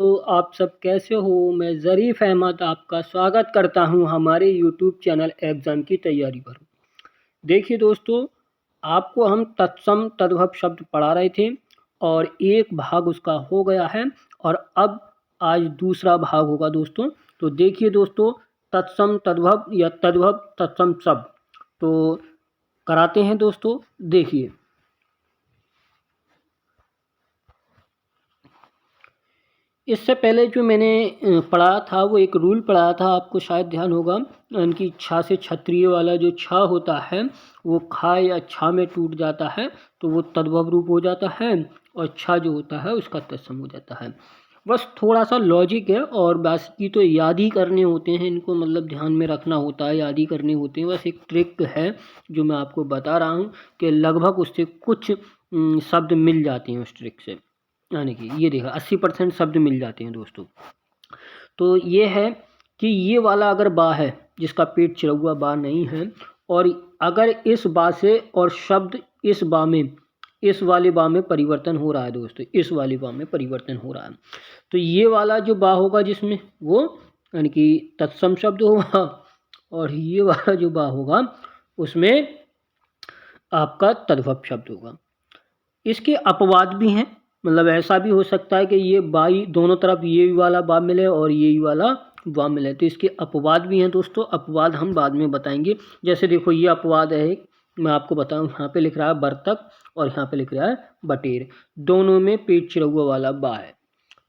तो आप सब कैसे हो? मैं ज़रीफ़ अहमद आपका स्वागत करता हूं हमारे यूट्यूब चैनल एग्ज़ाम की तैयारी पर। देखिए दोस्तों, आपको हम तत्सम तद्भव शब्द पढ़ा रहे थे और एक भाग उसका हो गया है और अब आज दूसरा भाग होगा दोस्तों। तो देखिए दोस्तों, तत्सम तद्भव या तद्भव तत्सम शब्द तो कराते हैं दोस्तों। देखिए, इससे पहले जो मैंने पढ़ा था वो एक रूल पढ़ाया था, आपको शायद ध्यान होगा। उनकी छा से क्षत्रिय वाला जो छा होता है वो खा या छा में टूट जाता है तो वो तद्भव रूप हो जाता है और छा जो होता है उसका तत्सम हो जाता है। बस थोड़ा सा लॉजिक है और बाकी तो याद ही करने होते हैं, इनको मतलब ध्यान में रखना होता है, याद ही करने होते हैं। बस एक ट्रिक है जो मैं आपको बता रहा हूँ कि लगभग उससे कुछ शब्द मिल जाते हैं उस ट्रिक से। यानी कि ये देखा 80% शब्द मिल जाते हैं दोस्तों। तो ये है कि ये वाला अगर बा है जिसका पेट चिरा हुआ बा नहीं है, और अगर इस बा से और शब्द इस बा में, इस वाले बा में परिवर्तन हो रहा है दोस्तों, इस वाले बा में परिवर्तन हो रहा है, तो ये वाला जो बा होगा जिसमें वो यानी कि तत्सम शब्द होगा और ये वाला जो बा होगा उसमें आपका तद्भव शब्द होगा। इसके अपवाद भी हैं, मतलब ऐसा भी हो सकता है कि ये बाई दोनों तरफ ये वाला बा मिले और ये वाला बा मिले, तो इसके अपवाद भी हैं दोस्तों। अपवाद हम बाद में बताएंगे। जैसे देखो, ये अपवाद है, मैं आपको बताऊं, यहाँ पे लिख रहा है बर्तक और यहाँ पे लिख रहा है बटेर, दोनों में पेट चिरा हुआ वाला बा है।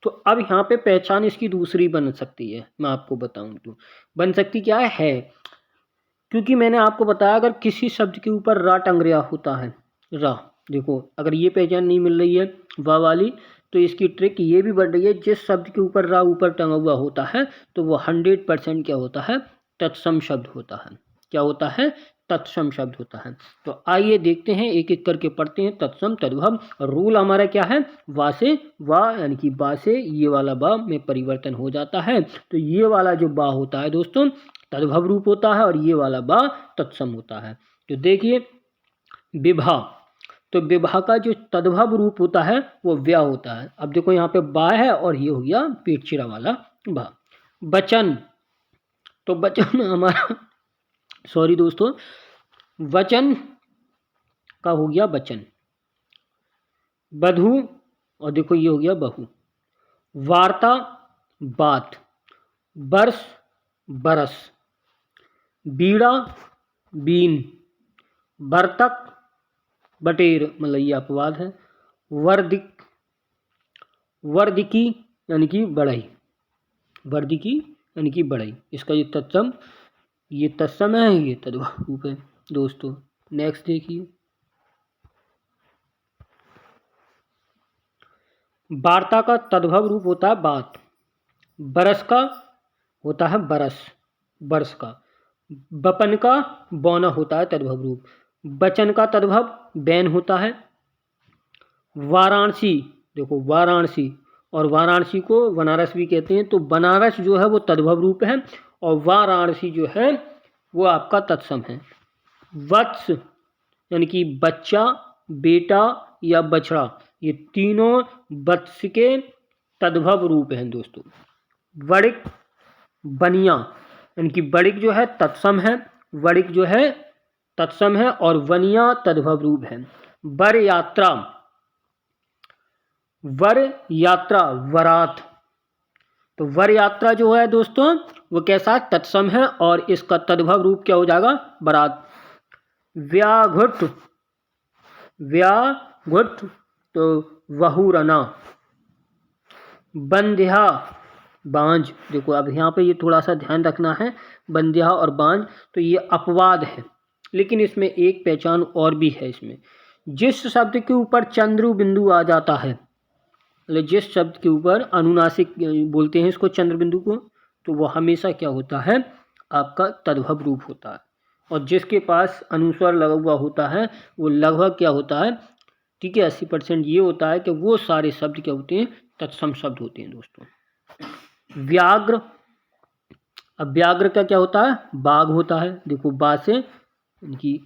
तो अब यहाँ पे पहचान इसकी दूसरी बन सकती है, मैं आपको बताऊं तो बन सकती क्या है, क्योंकि मैंने आपको बताया अगर किसी शब्द के ऊपर रा टंग रहा होता है, रा, देखो अगर ये पहचान नहीं मिल रही है वाह वाली, तो इसकी ट्रिक ये भी बढ़ रही है, जिस शब्द के ऊपर रा ऊपर टंगा हुआ होता है तो वो 100% क्या होता है, तत्सम शब्द होता है। क्या होता है, तत्सम शब्द होता है। तो आइए देखते हैं, एक एक करके पढ़ते हैं। तत्सम तद्भव रूल हमारा क्या है, वा से वा यानी कि बा से ये वाला बा में परिवर्तन हो जाता है, तो ये वाला जो बा होता है दोस्तों तद्भव रूप होता है और ये वाला बा तत्सम होता है। तो देखिए, विभा, तो विभा का जो तद्भव रूप होता है वो व्या होता है। अब देखो यहाँ पे बा है और ये हो गया पेट चिरा वाला बा। वचन, तो वचन हमारा सॉरी दोस्तों, वचन का हो गया वचन। बधू, और देखो ये हो गया बहु। वार्ता, बात। वर्ष, बरस। बीड़ा, बीन। बर्तक, बटेर, मतलब ये अपवाद है। वर्दिक, वर्दिकी यानी कि बढ़ई, वर्दिकी यानी कि बढ़ई, इसका ये तत्सम, ये तत्सम है, ये तद्भव रूप है दोस्तों। नेक्स्ट देखिए, वार्ता का तद्भव रूप होता है बात। बरस का होता है बरस, वर्ष का। बपन का बौना होता है तद्भव रूप। बचन का तद्भव बैन होता है। वाराणसी, देखो वाराणसी, और वाराणसी को बनारस भी कहते हैं, तो बनारस जो है वो तद्भव रूप है और वाराणसी जो है वो आपका तत्सम है। वत्स यानी कि बच्चा, बेटा या बछड़ा, ये तीनों वत्स के तद्भव रूप हैं दोस्तों। वणिक, बनिया, यानी कि वणिक जो है तत्सम है, वणिक जो है तत्सम है और वनिया तद्भव रूप है। वर यात्रा, वर यात्रा, वरात, तो वर यात्रा जो है दोस्तों वो कैसा, तत्सम है और इसका तद्भव रूप क्या हो जाएगा, बरात। व्याघुट, व्याघुट, तो वहुरना। बंध्या, बांझ, देखो अब यहाँ पे ये थोड़ा सा ध्यान रखना है, बंध्या और बांझ, तो ये अपवाद है, लेकिन इसमें एक पहचान और भी है। इसमें जिस शब्द के ऊपर चंद्र बिंदु आ जाता है, मतलब जिस शब्द के ऊपर अनुनासिक बोलते हैं इसको चंद्र बिंदु को, तो वो हमेशा क्या होता है, आपका तद्भव रूप होता है। और जिसके पास अनुस्वर लगा हुआ होता है वो लगभग क्या होता है, ठीक है, 80% ये होता है कि वो सारे शब्द क्या होते हैं, तत्सम शब्द होते हैं दोस्तों। व्याघ्र, अब व्याघ्र का क्या होता है, बाघ होता है। देखो बा से इनकी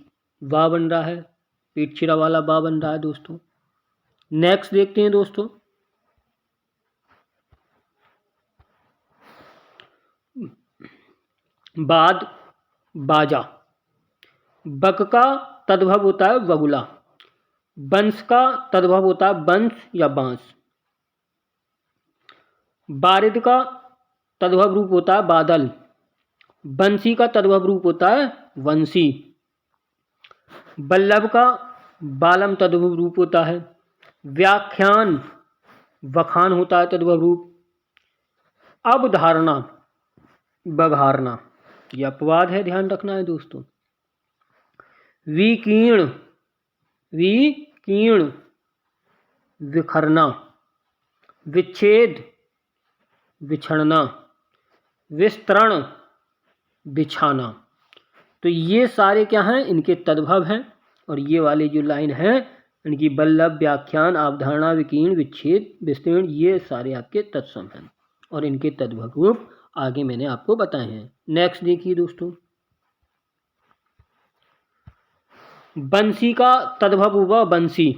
बा बन रहा है, पेट चिरा वाला बा बन रहा है दोस्तों। नेक्स्ट देखते हैं दोस्तों, बाद बाजा। बक का तद्भव होता है बगुला। बंस का तद्भव होता है बंस या बांस। बारिद का तद्भव रूप होता है बादल। बंसी का तद्भव रूप होता है वंशी। बल्लभ का बालम तद्भव रूप होता है। व्याख्यान वखान होता है तद्भव रूप। अवधारणा बघारना, यह अपवाद है, ध्यान रखना है दोस्तों। विकीर्ण विकीर्ण विखरना। विच्छेद बिछड़ना। विस्तरण बिछाना। तो ये सारे क्या हैं, इनके तद्भव हैं। और ये वाले जो लाइन हैं इनकी बल्लभ, व्याख्यान, अवधारणा, विकीर्ण, विच्छेद, विस्तृण, ये सारे आपके तत्सम हैं और इनके तद्भव रूप आगे मैंने आपको बताए हैं। नेक्स्ट देखिए दोस्तों, बंसी का तद्भव होगा बंसी।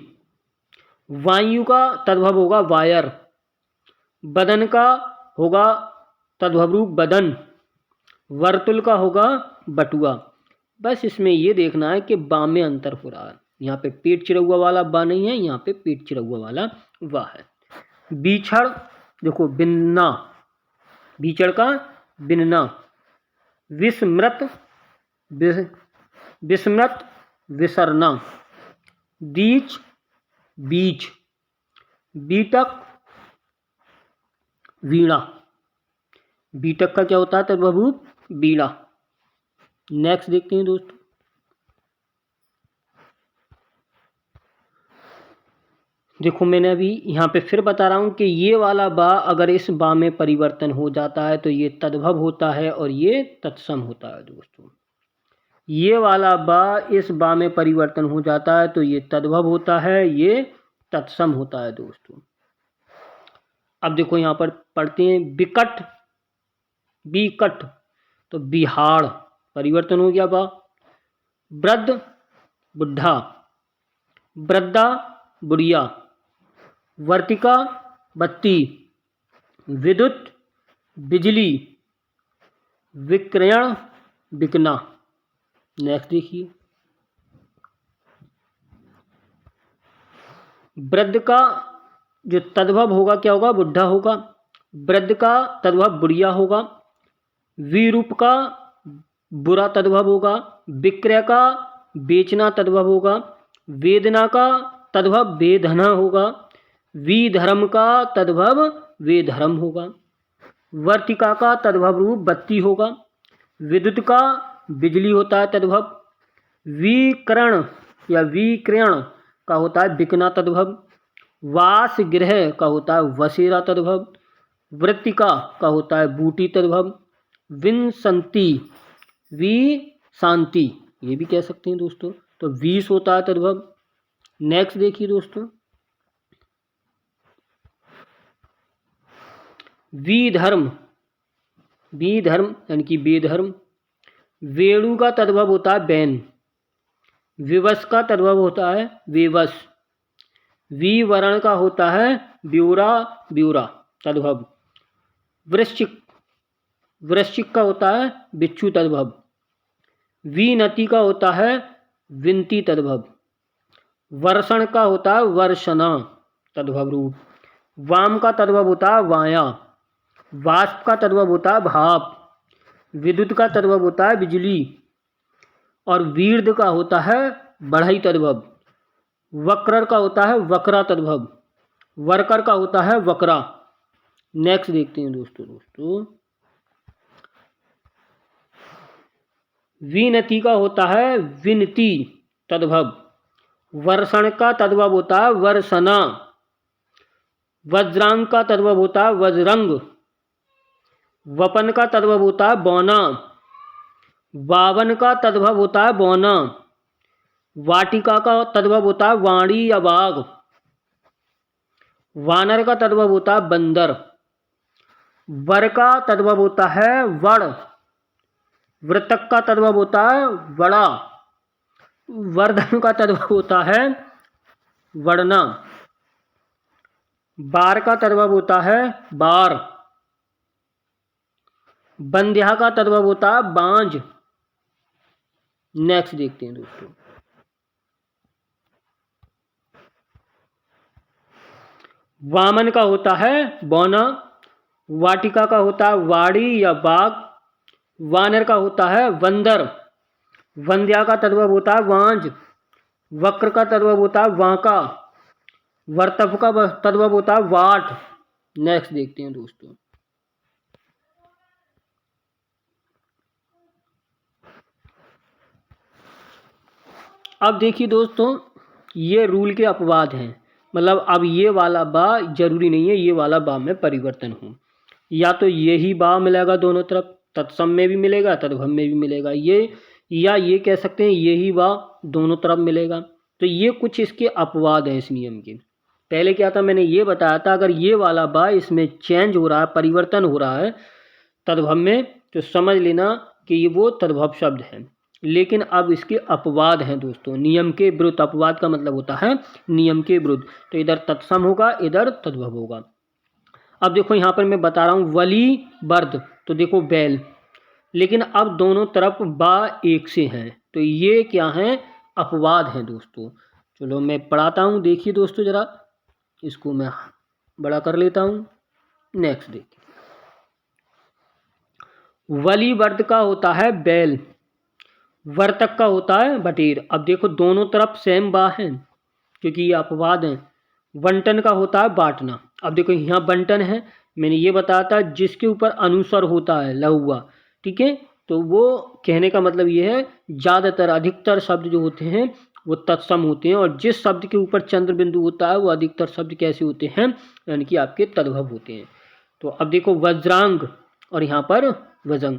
वायु का तद्भव होगा वायर। बदन का होगा तद्भव रूप बदन। वर्तुल का होगा बटुआ। बस इसमें ये देखना है कि बा में अंतर हो रहा है। यहाँ पे पेट चिरौआ वाला बा नहीं है, यहाँ पे पेट चिरौआ वाला वाह है। बीछड़ देखो बिन्ना, बीचड़ का बिनना। विस्मृत विस्मृत विसरना। दीच बीच। बीटक वीणा। बीटक का क्या होता है तद्भव रूप बीड़ा। नेक्स्ट देखते हैं दोस्तों, देखो मैंने अभी यहाँ पे फिर बता रहा हूँ कि ये वाला बा अगर इस बा में परिवर्तन हो जाता है तो ये तद्भव होता है और ये तत्सम होता है दोस्तों। ये वाला बा इस बा में परिवर्तन हो जाता है तो ये तद्भव होता है, ये तत्सम होता है दोस्तों। अब देखो यहाँ पर पढ़ते हैं बिकट बिकट, तो बिहाड़ परिवर्तन हो गया बा। वृद्ध बुढ़ा। वृद्धा बुढ़िया। वर्तिका बत्ती। विद्युत बिजली। विक्रयण बिकना। नेक्स्ट देखिए, वृद्ध का जो तद्भव होगा क्या होगा बुढ़ा होगा। वृद्ध का तद्भव बुढ़िया होगा। विरूप का बुरा तद्भव होगा। विक्रय का बेचना तद्भव होगा। वेदना का तद्भव वेदना होगा। विधर्म का तद्भव वेधर्म होगा। वर्तिका का तद्भव रूप बत्ती होगा। विद्युत का बिजली होता है तद्भव। विकरण या विक्रयण का होता है बिकना तद्भव। वास गृह का होता है वसेरा तद्भव। वृत्तिका का होता है बूटी तद्भव। विंसंति वी शांति, ये भी कह सकते हैं दोस्तों, तो 20 होता है तद्भव। नेक्स्ट देखिए दोस्तों, विधर्म विधर्म यानी कि बेधर्म। वेणु का तद्भव होता है बैन। विवश का तद्भव होता है विवश। विवरण का होता है ब्यूरा ब्यूरा तद्भव। वृश्चिक वृश्चिक का होता है बिच्छू तद्भव। विनति का होता है विनती तद्भव। वर्षण का होता है वर्षना तद्भव रूप। वाम का तद्भव होता है वाया। वाष्प का तद्भव होता है भाप। विद्युत का तद्भव होता है बिजली और वीर्द का होता है बढ़ई तद्भव। वक्र का होता है वक्रा तद्भव। वर्कर का होता है वक्रा। नेक्स्ट देखते हैं दोस्तों, विनति का होता है विनती तद्भव। वर्षण का तद्भव होता है वर्षना। वज्रांग का तद्भव होता है वज्रंग। वपन का तद्भव होता है बौना। वावन का तद्भव होता है बौना। वाटिका का तद्भव होता है वाणी या बाघ। वानर का तद्भव होता है बंदर। वर का तद्भव होता है वड़। वृतक का तद्भव होता है वड़ा। वर्धन का तद्भव होता है वड़ना। बार का तद्भव होता है बार। बंध्या का तद्भव होता है बांझ। नेक्स्ट देखते हैं दोस्तों, वामन का होता है बौना, वाटिका का होता है वाड़ी या बाग, वानर का होता है बंदर, वंध्या का तद्भव होता है वांझ, वक्र का तद्भव होता है वांका, वर्तभ का तद्भव होता है वाट। नेक्स्ट देखते हैं दोस्तों, अब देखिए दोस्तों, ये रूल के अपवाद हैं। मतलब अब ये वाला बा जरूरी नहीं है ये वाला बा में परिवर्तन हो, या तो यही बा मिलेगा दोनों तरफ, तत्सम में भी मिलेगा तद्भव में भी मिलेगा ये, या ये कह सकते हैं यही बा दोनों तरफ मिलेगा। तो ये कुछ इसके अपवाद हैं इस नियम के। पहले क्या था, मैंने ये बताया था अगर ये वाला बा इसमें चेंज हो रहा है, परिवर्तन हो रहा है तद्भव में, तो समझ लेना कि ये वो तद्भव शब्द है। लेकिन अब इसके अपवाद हैं दोस्तों, नियम के विरुद्ध। अपवाद का मतलब होता है नियम के विरुद्ध। तो इधर तत्सम होगा, इधर तद्भव होगा। अब देखो यहाँ पर मैं बता रहा हूँ वली बर्द, तो देखो बैल, लेकिन अब दोनों तरफ बा एक से हैं, तो ये क्या हैं, अपवाद हैं दोस्तों। चलो मैं पढ़ाता हूँ, देखिए दोस्तों ज़रा, इसको मैं बड़ा कर लेता हूँ। नेक्स्ट देखिए, वली वर्द का होता है बैल, वर्तक का होता है बटेर। अब देखो दोनों तरफ सेम बा हैं क्योंकि ये अपवाद हैं। बंटन का होता है बांटना। अब देखो यहाँ बंटन है, मैंने ये बताया था जिसके ऊपर अनुस्वर होता है लहुआ, ठीक है, तो वो कहने का मतलब ये है ज़्यादातर अधिकतर शब्द जो होते हैं वो तत्सम होते हैं, और जिस शब्द के ऊपर चंद्र बिंदु होता है वो अधिकतर शब्द कैसे होते हैं, यानी कि आपके तद्भव होते हैं। तो अब देखो वज्रांग और यहाँ पर वजंग।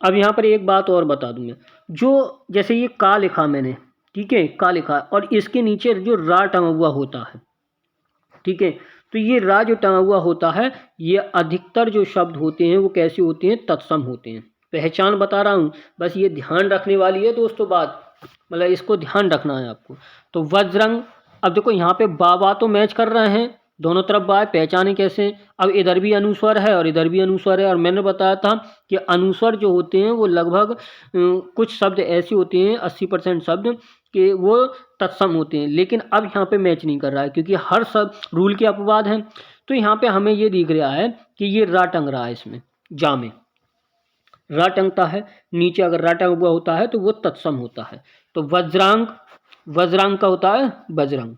अब यहाँ पर एक बात और बता दूँ मैं, जो जैसे ये का लिखा मैंने, ठीक है, का लिखा, और इसके नीचे जो रा टंगा हुआ होता है, ठीक है, तो ये रा जो टंगा हुआ होता है ये अधिकतर जो शब्द होते हैं वो कैसे होते हैं, तत्सम होते हैं। पहचान बता रहा हूँ, बस ये ध्यान रखने वाली है दोस्तों बात, मतलब इसको ध्यान रखना है आपको। तो वज्रंग, अब देखो यहाँ पे बा तो मैच कर रहे हैं, दोनों तरफ बा है, पहचाने कैसे। अब इधर भी अनुस्वर है और इधर भी अनुस्वर है, और मैंने बताया था कि अनुस्वर जो होते हैं वो लगभग कुछ शब्द ऐसे होते हैं 80% शब्द कि वो तत्सम होते हैं, लेकिन अब यहाँ पे मैच नहीं कर रहा है क्योंकि हर शब्द रूल के अपवाद हैं। तो यहाँ पे हमें ये दिख रहा है कि ये रा टंग रहा है, इसमें जा में रा टंगता है, नीचे अगर रा टंग हुआ होता है तो वो तत्सम होता है। तो वज्रांग, वज्रांग का होता है बजरंग।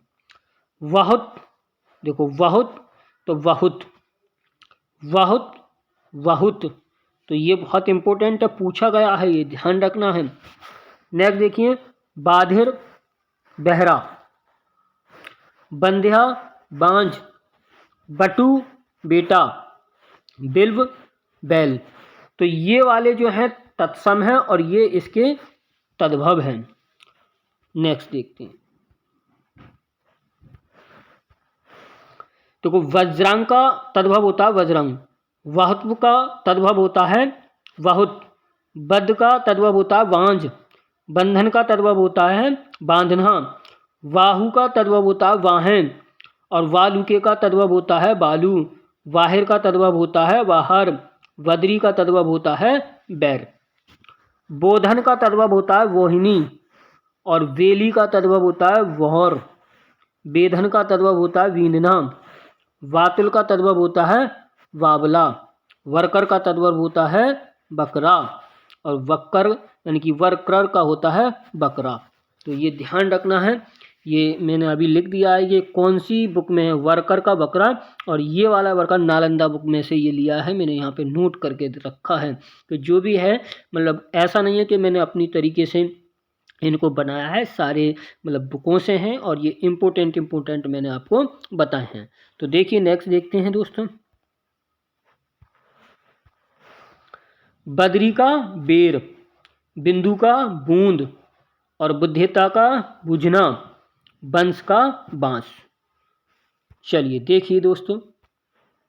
वाहुत, देखो वाहुत तो वाहुत, वाहुत वाहुत, तो ये बहुत इंपॉर्टेंट है, पूछा गया है, ये ध्यान रखना है। नेक्स्ट देखिए, बाधिर बहरा, बंध्या बांझ, बटू बेटा, बिल्व बैल। तो ये वाले जो हैं तत्सम हैं और ये इसके तद्भव हैं। नेक्स्ट देखते हैं, तो वज्रांग का तद्भव होता है वज्रंग, वाहुत्व का तद्भव होता है वाहुत, बद्ध का तद्भव होता है वांझ, बंधन का तद्भव होता है बांधना, वाहु का तद्भव होता है वाहन, और वालुके का तद्भव होता है बालू, वाहिर का तद्भव होता है वाहर, वद्री का तद्भव होता है बैर, बोधन का तद्भव होता है वोहिनी, और वेली का तद्भव होता है वोहर, बेधन का तद्भव होता है वींधना, वातुल का तद्भव होता है वावला, वर्कर का तद्भव होता है बकरा, और वक्कर यानी कि वर्कर का होता है बकरा। तो ये ध्यान रखना है, ये मैंने अभी लिख दिया है, ये कौन सी बुक में है, वर्कर का बकरा, और ये वाला वर्कर नालंदा बुक में से ये लिया है, मैंने यहाँ पे नोट करके रखा है। तो जो भी है, मतलब ऐसा नहीं है कि मैंने अपनी तरीके से इनको बनाया है, सारे मतलब बुकों से हैं, और ये इम्पोर्टेंट मैंने आपको बताए हैं। तो देखिए नेक्स्ट देखते हैं दोस्तों, बद्री का बेर, बिंदु का बूंद, और बुद्धिता का बुझना, बंस का बांस। चलिए देखिए दोस्तों,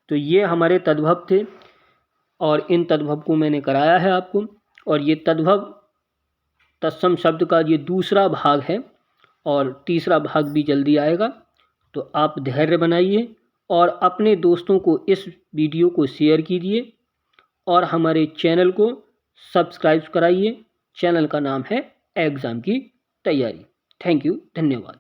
तो ये हमारे तद्भव थे, और इन तद्भव को मैंने कराया है आपको, और ये तद्भव तत्सम शब्द का ये दूसरा भाग है, और तीसरा भाग भी जल्दी आएगा। तो आप धैर्य बनाइए और अपने दोस्तों को इस वीडियो को शेयर कीजिए, और हमारे चैनल को सब्सक्राइब कराइए। चैनल का नाम है एग्ज़ाम की तैयारी। थैंक यू, धन्यवाद।